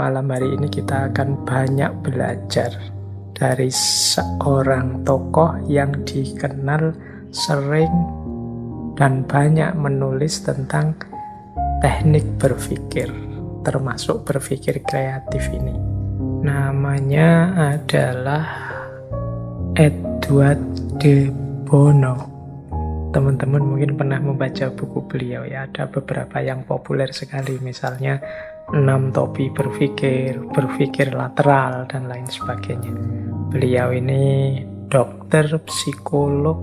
malam hari ini kita akan banyak belajar dari seorang tokoh yang dikenal sering dan banyak menulis tentang teknik berpikir, termasuk berpikir kreatif ini. Namanya adalah Edward de Bono. Teman-teman mungkin pernah membaca buku beliau ya, ada beberapa yang populer sekali, misalnya 6 topi berpikir, berpikir lateral, dan lain sebagainya. Beliau ini dokter, psikolog,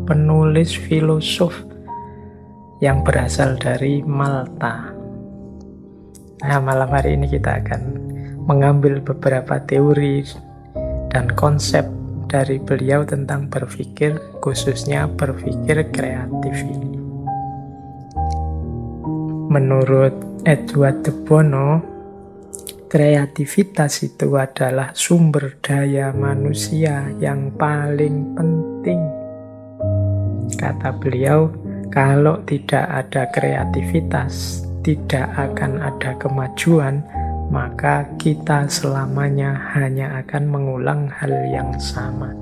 penulis, filosof yang berasal dari Malta. Nah, malam hari ini kita akan mengambil beberapa teori dan konsep dari beliau tentang berpikir, khususnya berpikir kreatif ini. Menurut Edward de Bono, kreativitas itu adalah sumber daya manusia yang paling penting. Kata beliau, kalau tidak ada kreativitas, tidak akan ada kemajuan, maka kita selamanya hanya akan mengulang hal yang sama.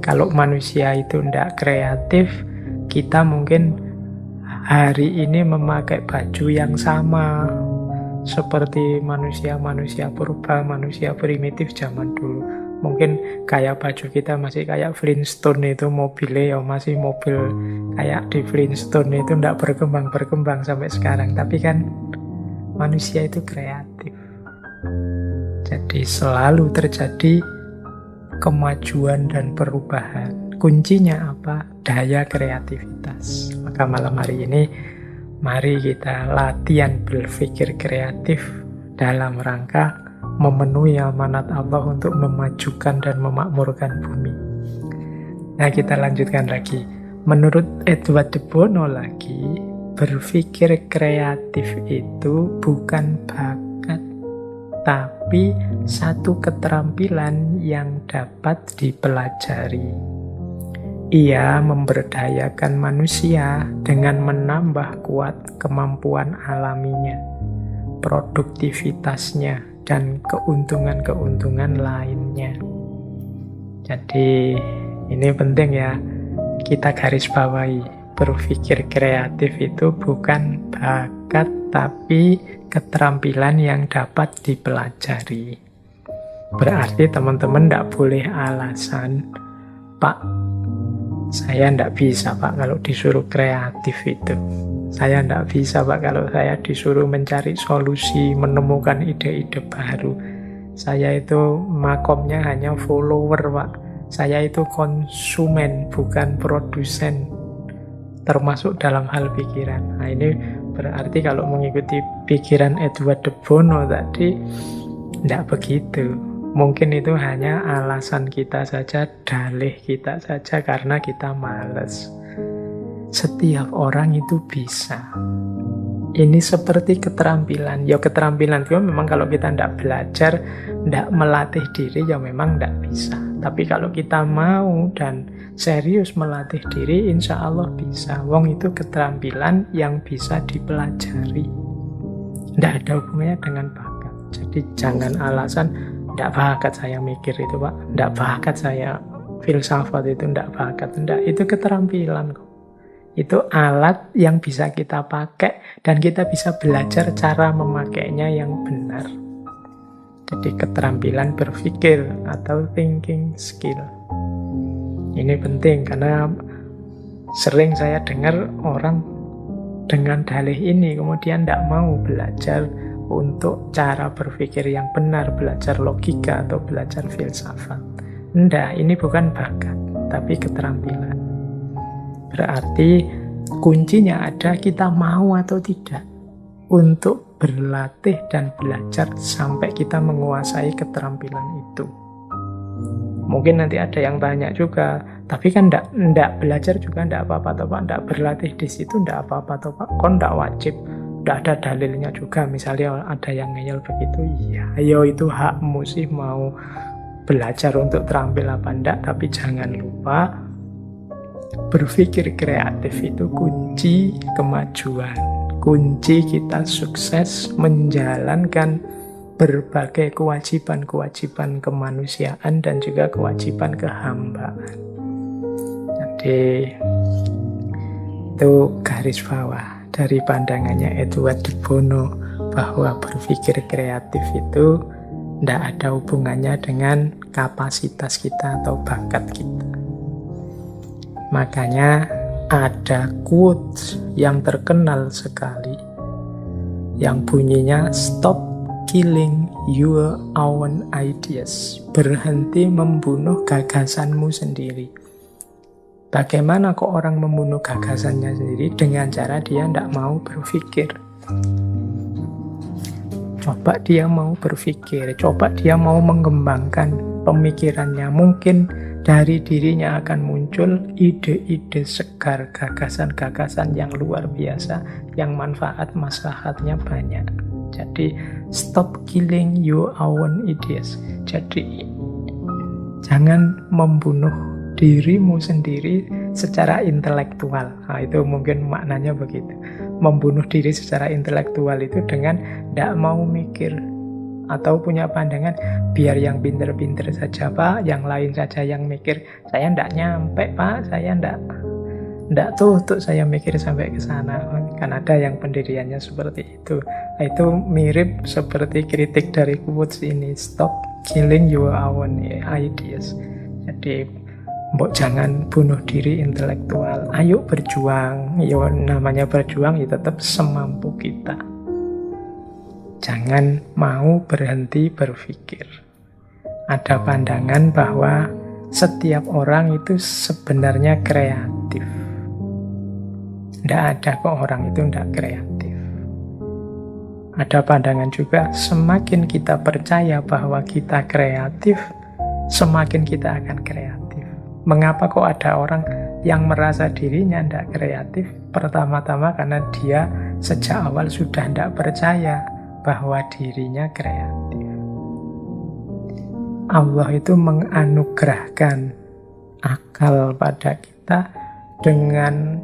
Kalau manusia itu tidak kreatif, kita mungkin hari ini memakai baju yang sama seperti manusia-manusia purba, manusia primitif zaman dulu. Mungkin kayak baju kita masih kayak Flintstone, itu mobilnya ya masih mobil kayak di Flintstone, itu tidak berkembang sampai sekarang. Tapi kan manusia itu kreatif. Jadi selalu terjadi kemajuan dan perubahan. Kuncinya apa? Daya kreativitas. Maka malam hari ini mari kita latihan berpikir kreatif dalam rangka memenuhi amanat Allah untuk memajukan dan memakmurkan bumi. Nah, kita lanjutkan lagi. Menurut Edward de Bono lagi, berpikir kreatif itu bukan bakat, tapi satu keterampilan yang dapat dipelajari. Ia memberdayakan manusia dengan menambah kuat kemampuan alaminya, produktivitasnya, dan keuntungan-keuntungan lainnya. Jadi ini penting ya, kita garis bawahi. Berpikir kreatif itu bukan bakat, tapi keterampilan yang dapat dipelajari. Berarti teman-teman tidak boleh alasan, Pak, saya tidak bisa Pak kalau disuruh kreatif itu. Saya tidak bisa Pak kalau saya disuruh mencari solusi, menemukan ide-ide baru. Saya itu makomnya hanya follower Pak. Saya itu konsumen, bukan produsen, termasuk dalam hal pikiran. Nah, ini berarti kalau mengikuti pikiran Edward de Bono tadi, tidak begitu. Mungkin itu hanya alasan kita saja, dalih kita saja karena kita malas. Setiap orang itu bisa. Ini seperti keterampilan. Ya keterampilan itu memang kalau kita tidak belajar, tidak melatih diri, ya memang tidak bisa. Tapi kalau kita mau dan serius melatih diri, insya Allah bisa. Wong itu keterampilan yang bisa dipelajari. Tidak ada hubungannya dengan bakat. Jadi jangan alasan, tidak bakat saya mikir itu Pak, tidak bakat saya filsafat itu, tidak bakat. Tidak, itu keterampilan kok. Itu alat yang bisa kita pakai dan kita bisa belajar cara memakainya yang benar. Jadi keterampilan berpikir atau thinking skill. Ini penting karena sering saya dengar orang dengan dalih ini kemudian tidak mau belajar untuk cara berpikir yang benar, belajar logika atau belajar filsafat. Tidak, ini bukan bakat, tapi keterampilan. Berarti kuncinya ada kita mau atau tidak untuk berlatih dan belajar sampai kita menguasai keterampilan itu. Mungkin nanti ada yang tanya juga, tapi kan ndak belajar juga ndak apa-apa toh Pak, ndak berlatih di situ ndak apa-apa toh Pak, kon ndak wajib, ndak ada dalilnya juga. Misalnya ada yang ngeyel begitu, iya, ayo itu hakmu sih mau belajar untuk terampil apa ndak, tapi jangan lupa berpikir kreatif itu kunci kemajuan, kunci kita sukses menjalankan berbagai kewajiban-kewajiban kemanusiaan dan juga kewajiban kehambaan. Jadi itu garis bawah dari pandangannya Edward de Bono, bahwa berpikir kreatif itu tidak ada hubungannya dengan kapasitas kita atau bakat kita. Makanya ada quotes yang terkenal sekali yang bunyinya "Stop killing your own ideas." Berhenti membunuh gagasanmu sendiri. Bagaimana kok orang membunuh gagasannya sendiri? Dengan cara dia tidak mau berpikir. Coba dia mau berpikir, coba dia mau mengembangkan pemikirannya. Mungkin dari dirinya akan muncul ide-ide segar, gagasan-gagasan yang luar biasa, yang manfaat maslahatnya banyak. Jadi stop killing your own ideas. Jadi jangan membunuh dirimu sendiri secara intelektual. Nah, itu mungkin maknanya begitu. Membunuh diri secara intelektual itu dengan tidak mau mikir atau punya pandangan biar yang pinter-pinter saja Pak, yang lain saja yang mikir. Saya tidak nyampe Pak, saya tidak tuh saya mikir sampai ke sana. Kan ada yang pendiriannya seperti itu. Nah, itu mirip seperti kritik dari quotes ini, stop killing your own ideas. Jadi mbok jangan bunuh diri intelektual. Ayo berjuang. Ya namanya berjuang ya tetap semampu kita. Jangan mau berhenti berpikir. Ada pandangan bahwa setiap orang itu sebenarnya kreatif. Tidak ada kok orang itu tidak kreatif. Ada pandangan juga semakin kita percaya bahwa kita kreatif, semakin kita akan kreatif. Mengapa kok ada orang yang merasa dirinya tidak kreatif? Pertama-tama karena dia sejak awal sudah tidak percaya bahwa dirinya kreatif. Allah itu menganugerahkan akal pada kita dengan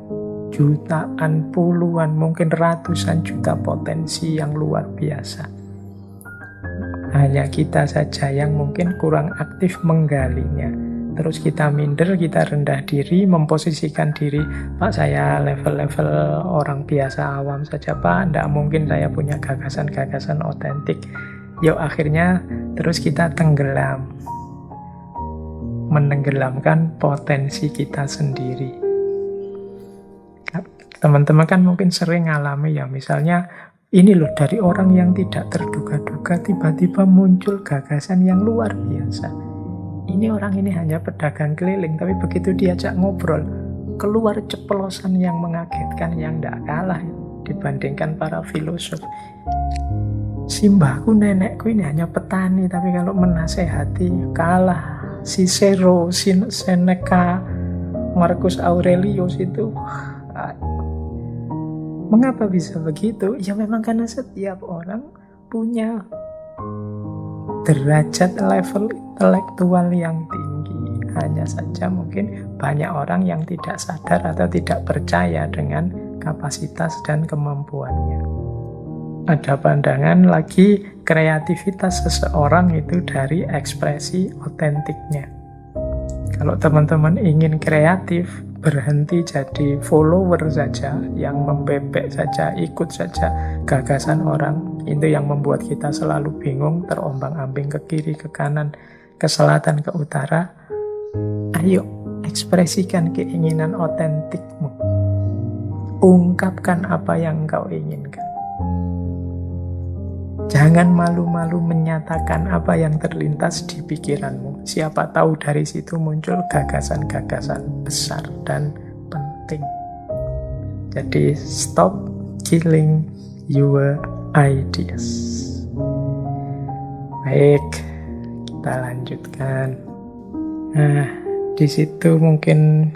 jutaan, puluhan, mungkin ratusan juta potensi yang luar biasa. Hanya kita saja yang mungkin kurang aktif menggalinya. Terus kita minder, kita rendah diri, memposisikan diri, Pak saya level-level orang biasa awam saja Pak, tidak mungkin saya punya gagasan-gagasan otentik. Yuk akhirnya terus kita tenggelam, menenggelamkan potensi kita sendiri. Teman-teman kan mungkin sering ngalami ya, misalnya ini loh dari orang yang tidak terduga-duga tiba-tiba muncul gagasan yang luar biasa. Ini orang ini hanya pedagang keliling, tapi begitu diajak ngobrol, keluar ceplosan yang mengagetkan, yang tidak kalah dibandingkan para filosof. Simbahku, nenekku ini hanya petani, tapi kalau menasehati kalah Cicero, Seneca, Marcus Aurelius itu. Mengapa bisa begitu? Ya memang karena setiap orang punya derajat level intelektual yang tinggi. Hanya saja mungkin banyak orang yang tidak sadar atau tidak percaya dengan kapasitas dan kemampuannya. Ada pandangan lagi kreativitas seseorang itu dari ekspresi otentiknya. Kalau teman-teman ingin kreatif, berhenti jadi follower saja, yang membebek saja, ikut saja gagasan orang. Itu yang membuat kita selalu bingung, terombang-ambing ke kiri, ke kanan, ke selatan, ke utara. Ayo, ekspresikan keinginan otentikmu. Ungkapkan apa yang engkau inginkan. Jangan malu-malu menyatakan apa yang terlintas di pikiranmu. Siapa tahu dari situ muncul gagasan-gagasan besar dan penting. Jadi, stop killing your ideas. Baik, kita lanjutkan. Nah, di situ mungkin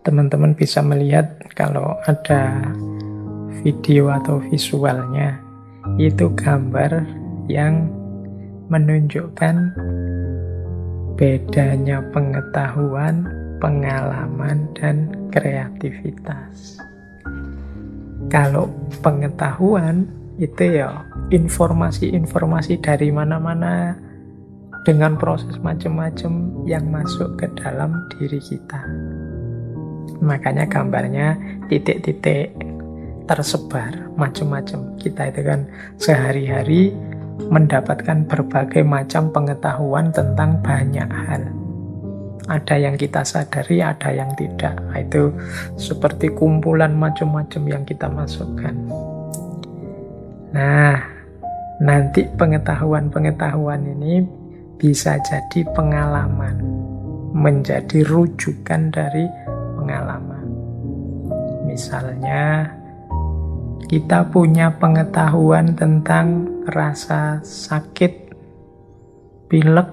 teman-teman bisa melihat kalau ada video atau visualnya, itu gambar yang menunjukkan bedanya pengetahuan, pengalaman, dan kreativitas. Kalau pengetahuan itu ya informasi-informasi dari mana-mana dengan proses macam-macam yang masuk ke dalam diri kita. Makanya gambarnya titik-titik tersebar macam-macam. Kita itu kan sehari-hari mendapatkan berbagai macam pengetahuan tentang banyak hal. Ada yang kita sadari, ada yang tidak. Itu seperti kumpulan macam-macam yang kita masukkan. Nah, nanti pengetahuan-pengetahuan ini bisa jadi pengalaman, menjadi rujukan dari pengalaman. Misalnya, kita punya pengetahuan tentang rasa sakit pilek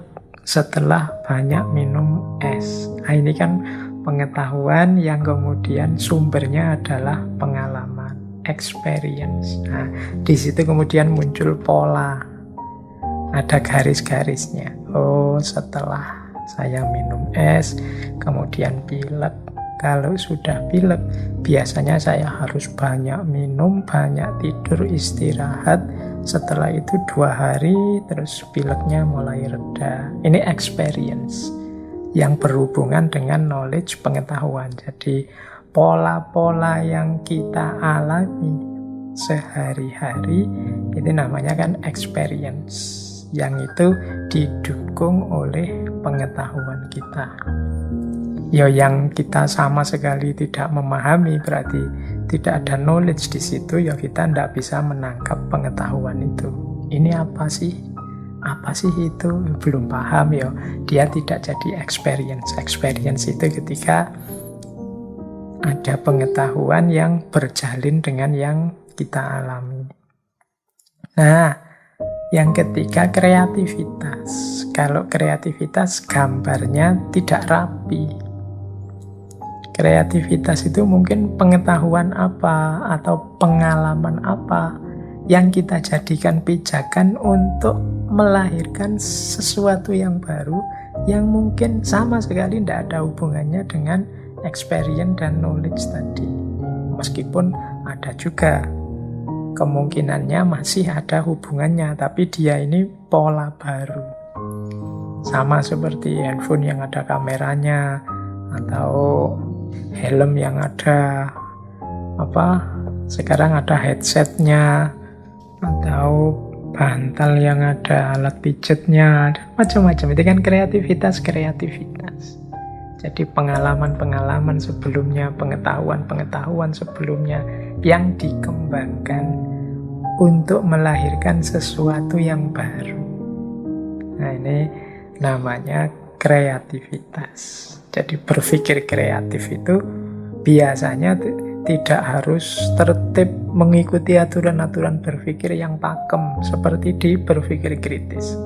setelah banyak minum es. Nah, ini kan pengetahuan yang kemudian sumbernya adalah pengalaman, experience. Nah, di situ kemudian muncul pola, ada garis-garisnya. Oh, setelah saya minum es, kemudian pilek. Kalau sudah pilek, biasanya saya harus banyak minum, banyak tidur, istirahat. Setelah itu 2 hari, terus pileknya mulai reda. Ini experience yang berhubungan dengan knowledge, pengetahuan. Jadi pola-pola yang kita alami sehari-hari, itu namanya kan experience. Yang itu didukung oleh pengetahuan kita. Ya, yang kita sama sekali tidak memahami berarti tidak ada knowledge di situ, ya kita tidak bisa menangkap pengetahuan itu. Ini apa sih? Apa sih itu? Belum paham ya. Dia tidak jadi experience. Experience itu ketika ada pengetahuan yang berjalin dengan yang kita alami. Nah, yang ketiga kreativitas. Kalau kreativitas gambarnya tidak rapi. Kreativitas itu mungkin pengetahuan apa atau pengalaman apa yang kita jadikan pijakan untuk melahirkan sesuatu yang baru yang mungkin sama sekali tidak ada hubungannya dengan experience dan knowledge tadi. Meskipun ada juga kemungkinannya masih ada hubungannya, tapi dia ini pola baru. Sama seperti handphone yang ada kameranya, atau helm yang ada sekarang ada headsetnya, atau bantal yang ada alat pijetnya, macam-macam. Itu kan kreativitas. Jadi pengalaman-pengalaman sebelumnya, pengetahuan sebelumnya yang dikembangkan untuk melahirkan sesuatu yang baru. Nah, ini namanya kreativitas. Jadi berpikir kreatif itu biasanya tidak harus tertib mengikuti aturan-aturan berpikir yang pakem seperti di berpikir kritis.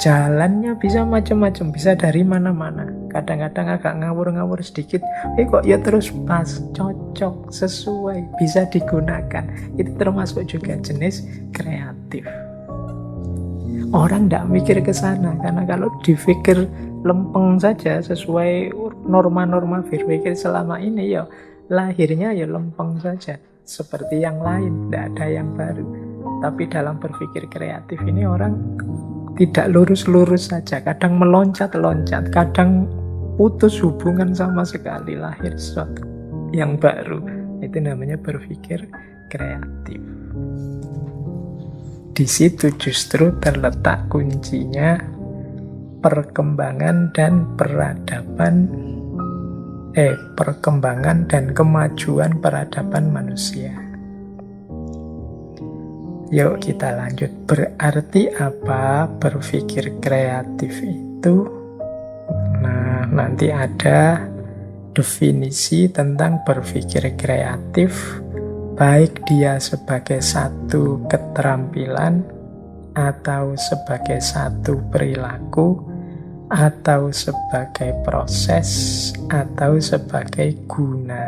Jalannya bisa macam-macam, bisa dari mana-mana. Kadang-kadang agak ngawur-ngawur sedikit, kok ya terus pas, cocok, sesuai, bisa digunakan. Itu termasuk juga jenis kreatif. Orang tidak mikir ke sana, karena kalau dipikir lempeng saja sesuai norma-norma berpikir selama ini, ya lahirnya ya lempeng saja seperti yang lain, tidak ada yang baru. Tapi dalam berpikir kreatif ini orang tidak lurus-lurus saja, kadang meloncat-loncat, kadang putus hubungan sama sekali, lahir sesuatu yang baru. Itu namanya berpikir kreatif. Di situ justru terletak kuncinya perkembangan dan kemajuan peradaban manusia. Yuk kita lanjut. Berarti apa berpikir kreatif itu? Nah, nanti ada definisi tentang berpikir kreatif, baik dia sebagai satu keterampilan, atau sebagai satu perilaku, atau sebagai proses, atau sebagai guna.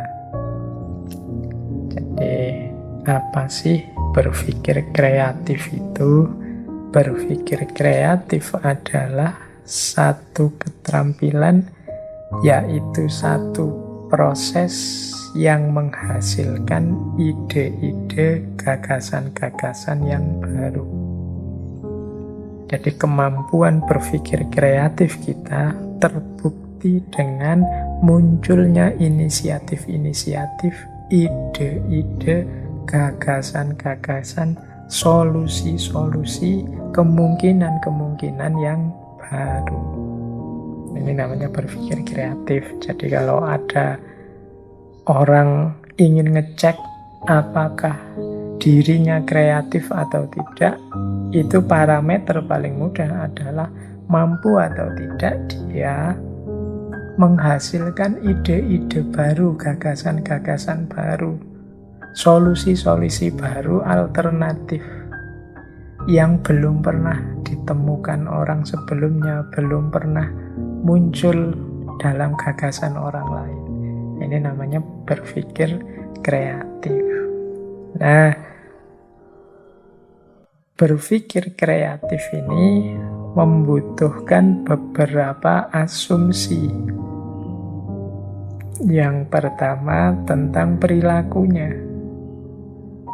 Jadi apa sih berpikir kreatif itu? Berpikir kreatif adalah satu keterampilan, yaitu satu proses yang menghasilkan ide-ide, gagasan-gagasan yang baru. Jadi kemampuan berpikir kreatif kita terbukti dengan munculnya inisiatif-inisiatif, ide-ide, gagasan-gagasan, solusi-solusi, kemungkinan-kemungkinan yang baru. Ini namanya berpikir kreatif. Jadi kalau ada orang ingin ngecek apakah dirinya kreatif atau tidak, itu parameter paling mudah adalah mampu atau tidak dia menghasilkan ide-ide baru, gagasan-gagasan baru, solusi-solusi baru, alternatif yang belum pernah ditemukan orang sebelumnya, belum pernah muncul dalam gagasan orang lain. Ini namanya berpikir kreatif. Nah, berpikir kreatif ini membutuhkan beberapa asumsi. Yang pertama tentang perilakunya.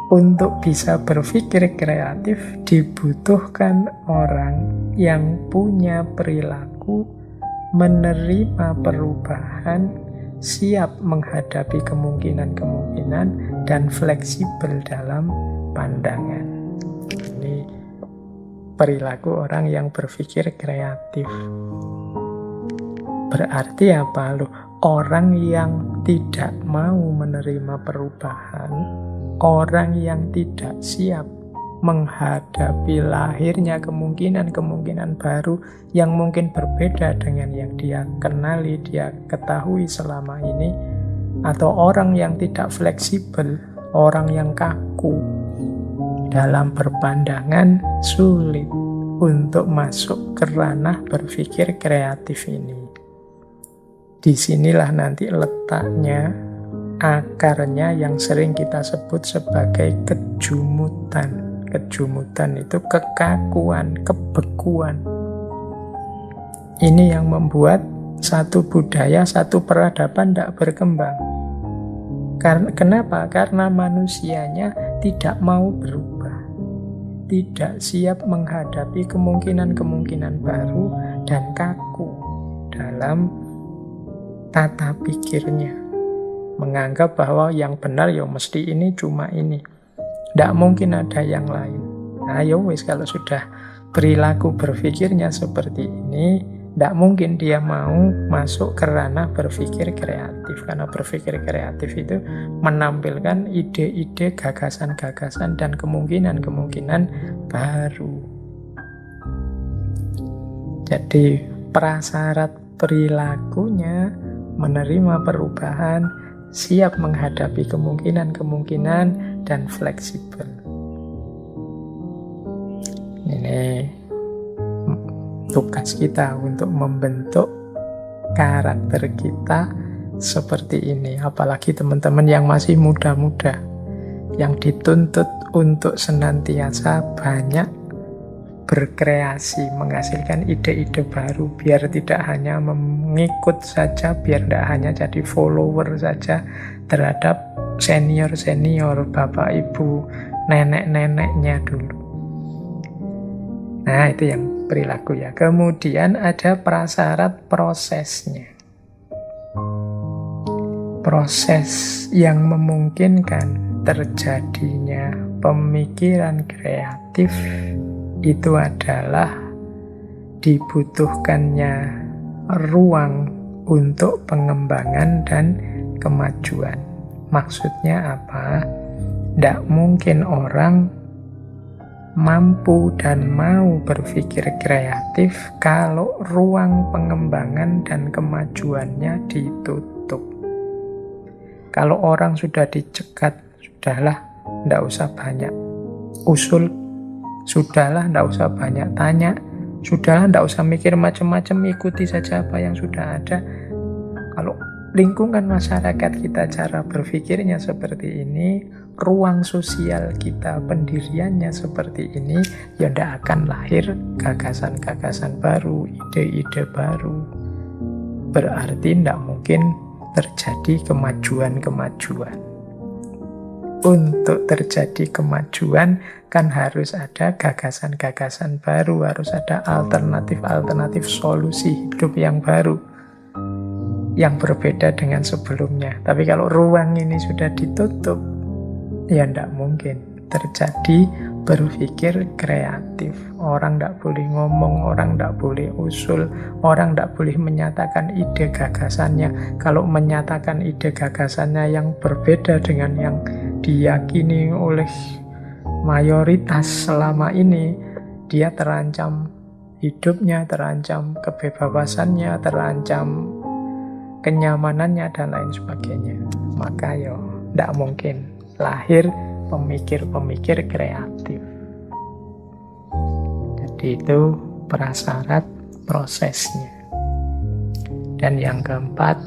Untuk bisa berpikir kreatif dibutuhkan orang yang punya perilaku menerima perubahan, siap menghadapi kemungkinan-kemungkinan, dan fleksibel dalam pandangan. Ini perilaku orang yang berpikir kreatif. Berarti apa loh? Orang yang tidak mau menerima perubahan, orang yang tidak siap menghadapi lahirnya kemungkinan-kemungkinan baru yang mungkin berbeda dengan yang dia kenali, dia ketahui selama ini, atau orang yang tidak fleksibel, orang yang kaku dalam berpandangan, sulit untuk masuk ke ranah berpikir kreatif ini. Disinilah nanti letaknya, akarnya yang sering kita sebut sebagai kejumutan. Kejumutan itu kekakuan, kebekuan. Ini yang membuat satu budaya, satu peradaban tidak berkembang. Kenapa? Karena manusianya tidak mau berubah, tidak siap menghadapi kemungkinan-kemungkinan baru, dan kaku dalam tata pikirnya. Menganggap bahwa yang benar ya mesti ini, cuma ini. Tidak mungkin ada yang lain. Nah, ya wis, kalau sudah perilaku berpikirnya seperti ini, tidak mungkin dia mau masuk ke ranah berpikir kreatif. Karena berpikir kreatif itu menampilkan ide-ide, gagasan-gagasan, dan kemungkinan-kemungkinan baru. Jadi prasyarat perilakunya menerima perubahan, siap menghadapi kemungkinan-kemungkinan, dan fleksibel. Ini tugas kita untuk membentuk karakter kita seperti ini. Apalagi teman-teman yang masih muda-muda, yang dituntut untuk senantiasa banyak berkreasi, menghasilkan ide-ide baru, biar tidak hanya mengikut saja, biar tidak hanya jadi follower saja terhadap senior-senior, bapak ibu, nenek-neneknya dulu. Nah, itu yang perilaku ya. Kemudian ada prasyarat prosesnya. Proses yang memungkinkan terjadinya pemikiran kreatif itu adalah dibutuhkannya ruang untuk pengembangan dan kemajuan. Maksudnya apa? Tidak mungkin orang mampu dan mau berpikir kreatif kalau ruang pengembangan dan kemajuannya ditutup. Kalau orang sudah dicegat, sudahlah, tidak usah banyak usul, sudahlah, tidak usah banyak tanya, sudahlah, tidak usah mikir macam-macam, ikuti saja apa yang sudah ada. Kalau lingkungan masyarakat kita cara berpikirnya seperti ini, ruang sosial kita pendiriannya seperti ini, ya tidak akan lahir gagasan-gagasan baru, ide-ide baru. Berarti tidak mungkin terjadi kemajuan-kemajuan. untuk terjadi kemajuan kan harus ada gagasan-gagasan baru, harus ada alternatif-alternatif solusi hidup yang baru, yang berbeda dengan sebelumnya. Tapi kalau ruang ini sudah ditutup, ya tidak mungkin terjadi berpikir kreatif. Orang tidak boleh ngomong, orang tidak boleh usul, orang tidak boleh menyatakan ide gagasannya. Kalau menyatakan ide gagasannya yang berbeda dengan yang diyakini oleh mayoritas selama ini, dia terancam hidupnya, terancam kebebasannya, terancam kenyamanannya, dan lain sebagainya. Maka tidak mungkin lahir pemikir-pemikir kreatif. Jadi itu prasyarat prosesnya. Dan yang keempat,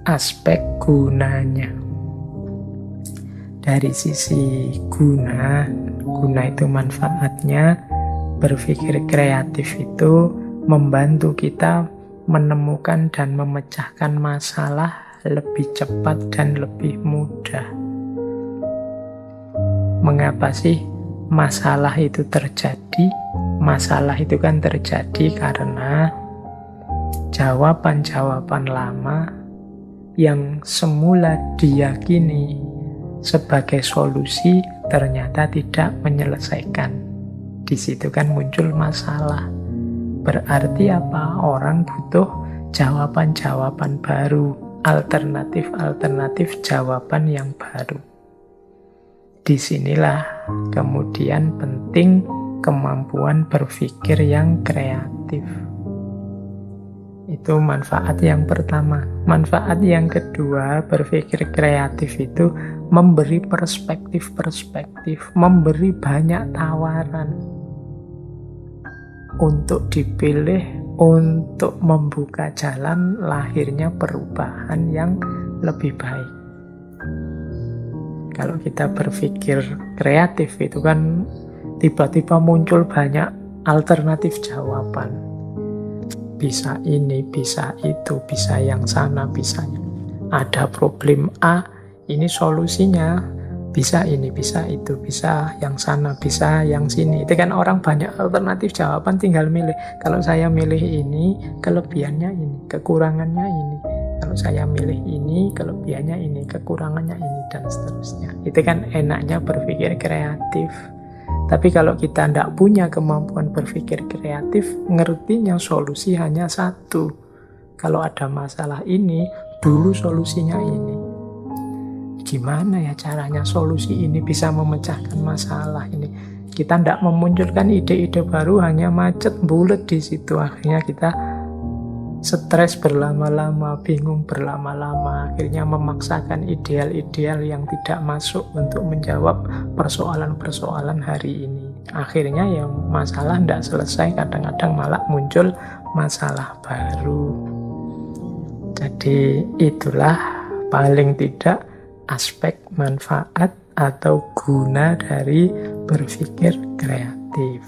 aspek gunanya. Dari sisi guna itu manfaatnya, berpikir kreatif itu membantu kita menemukan dan memecahkan masalah lebih cepat dan lebih mudah. Mengapa sih masalah itu terjadi? Masalah itu kan terjadi karena jawaban-jawaban lama yang semula diyakini sebagai solusi ternyata tidak menyelesaikan. Di situ kan muncul masalah. Berarti apa? Orang butuh jawaban-jawaban baru, alternatif-alternatif jawaban yang baru. Disinilah kemudian penting kemampuan berpikir yang kreatif. Itu manfaat yang pertama. Manfaat yang kedua, berpikir kreatif itu memberi perspektif-perspektif, memberi banyak tawaran untuk dipilih, untuk membuka jalan lahirnya perubahan yang lebih baik. Kalau kita berpikir kreatif itu kan tiba-tiba muncul banyak alternatif jawaban. Bisa ini, bisa itu, bisa yang sana, bisa yang ada problem A, ini solusinya, bisa ini, bisa itu, bisa yang sana, bisa yang sini. Itu kan orang banyak alternatif jawaban, tinggal milih. Kalau saya milih ini, kelebihannya ini, kekurangannya ini. Kalau saya milih ini, kelebihannya ini, kekurangannya ini, dan seterusnya. Itu kan enaknya berpikir kreatif. Tapi kalau kita tidak punya kemampuan berpikir kreatif, ngertinya solusi hanya satu. Kalau ada masalah ini, dulu solusinya ini. Gimana ya caranya solusi ini bisa memecahkan masalah ini? Kita tidak memunculkan ide-ide baru, hanya macet, bulet di situ. Akhirnya kita stres berlama-lama, bingung berlama-lama, akhirnya memaksakan ideal-ideal yang tidak masuk untuk menjawab persoalan-persoalan hari ini. Akhirnya ya masalah tidak selesai, kadang-kadang malah muncul masalah baru. Jadi itulah paling tidak aspek manfaat atau guna dari berpikir kreatif.